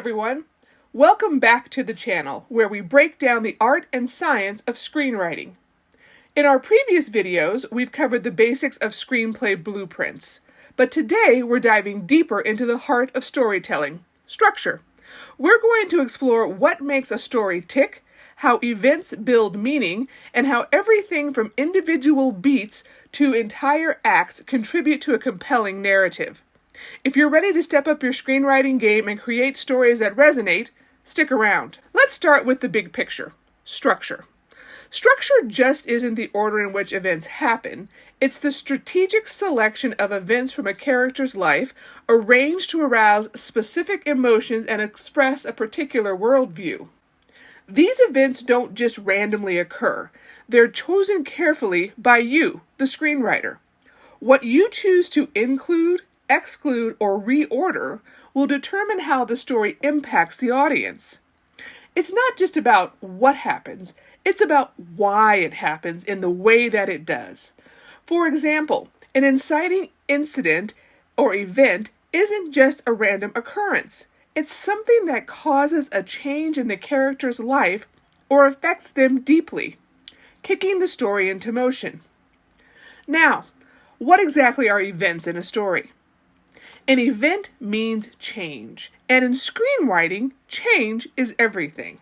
everyone! Welcome back to the channel where we break down the art and science of screenwriting. In our previous videos, we've covered the basics of screenplay blueprints, but today we're diving deeper into the heart of storytelling, structure. We're going to explore what makes a story tick, how events build meaning, and how everything from individual beats to entire acts contribute to a compelling narrative. If you're ready to step up your screenwriting game and create stories that resonate, stick around. Let's start with the big picture, structure. Structure just isn't the order in which events happen. It's the strategic selection of events from a character's life arranged to arouse specific emotions and express a particular worldview. These events don't just randomly occur. They're chosen carefully by you, the screenwriter. What you choose to include, exclude, or reorder will determine how the story impacts the audience. It's not just about what happens, it's about why it happens in the way that it does. For example, an inciting incident or event isn't just a random occurrence. It's something that causes a change in the character's life or affects them deeply, kicking the story into motion. Now, what exactly are events in a story? An event means change, and in screenwriting, change is everything.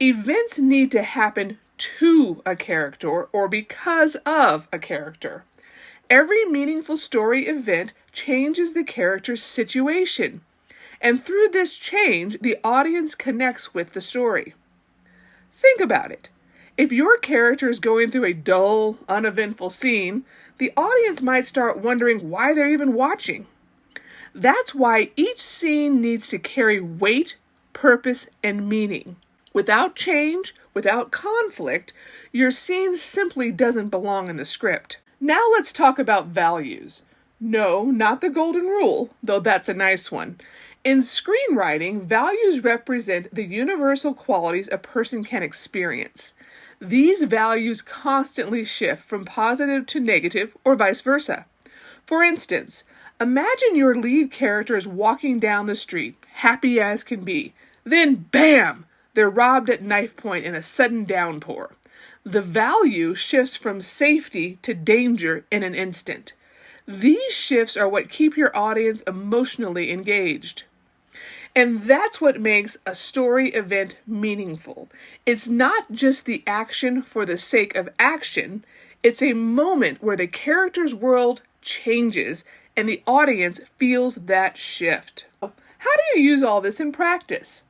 Events need to happen to a character or because of a character. Every meaningful story event changes the character's situation, and through this change, the audience connects with the story. Think about it. If your character is going through a dull, uneventful scene, the audience might start wondering why they're even watching. That's why each scene needs to carry weight, purpose, and meaning. Without change, without conflict, your scene simply doesn't belong in the script. Now let's talk about values. No, not the golden rule, though that's a nice one. In screenwriting, values represent the universal qualities a person can experience. These values constantly shift from positive to negative or vice versa. For instance, imagine your lead character is walking down the street, happy as can be. Then, bam! They're robbed at knife point in a sudden downpour. The value shifts from safety to danger in an instant. These shifts are what keep your audience emotionally engaged. And that's what makes a story event meaningful. It's not just the action for the sake of action. It's a moment where the character's world changes and the audience feels that shift. How do you use all this in practice?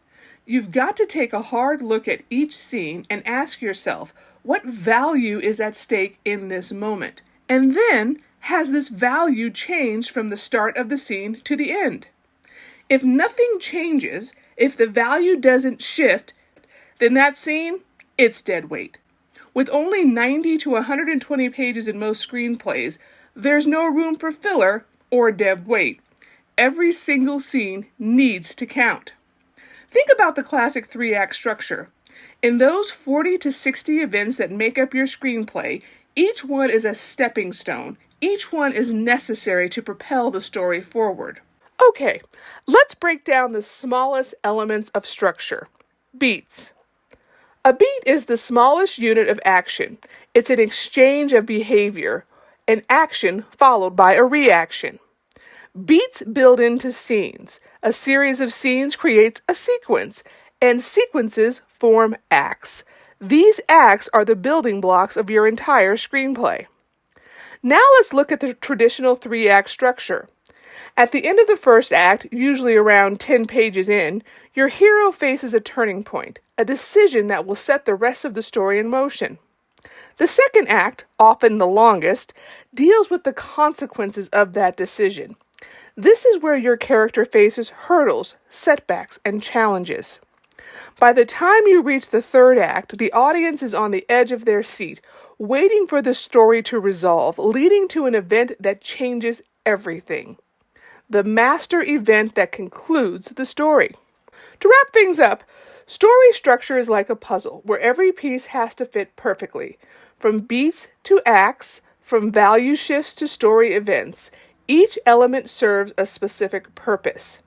You've got to take a hard look at each scene and ask yourself, what value is at stake in this moment? And then, has this value changed from the start of the scene to the end? If nothing changes, if the value doesn't shift, then that scene, it's dead weight. With only 90 to 120 pages in most screenplays, there's no room for filler or dead weight. Every single scene needs to count. Think about the classic 3-act structure. In those 40 to 60 events that make up your screenplay, each one is a stepping stone. Each one is necessary to propel the story forward. Okay, let's break down the smallest elements of structure. Beats. A beat is the smallest unit of action. It's an exchange of behavior, an action followed by a reaction. Beats build into scenes. A series of scenes creates a sequence, and sequences form acts. These acts are the building blocks of your entire screenplay. Now let's look at the traditional 3-act structure. At the end of the first act, usually around 10 pages in, your hero faces a turning point, a decision that will set the rest of the story in motion. The second act, often the longest, deals with the consequences of that decision. This is where your character faces hurdles, setbacks, and challenges. By the time you reach the third act, the audience is on the edge of their seat, waiting for the story to resolve, leading to an event that changes everything. The master event that concludes the story. To wrap things up, story structure is like a puzzle where every piece has to fit perfectly. From beats to acts, from value shifts to story events, each element serves a specific purpose.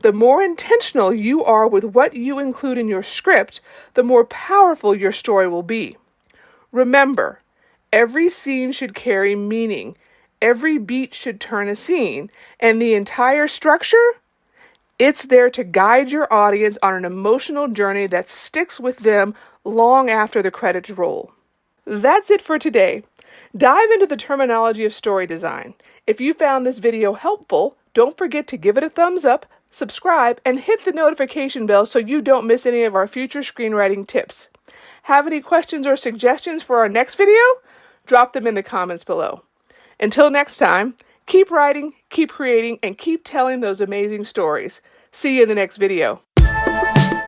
The more intentional you are with what you include in your script, the more powerful your story will be. Remember, every scene should carry meaning, every beat should turn a scene, and the entire structure, it's there to guide your audience on an emotional journey that sticks with them long after the credits roll. That's it for today. Dive into the terminology of story design. If you found this video helpful, don't forget to give it a thumbs up, subscribe, and hit the notification bell so you don't miss any of our future screenwriting tips. Have any questions or suggestions for our next video? Drop them in the comments below. Until next time, keep writing, keep creating, and keep telling those amazing stories. See you in the next video.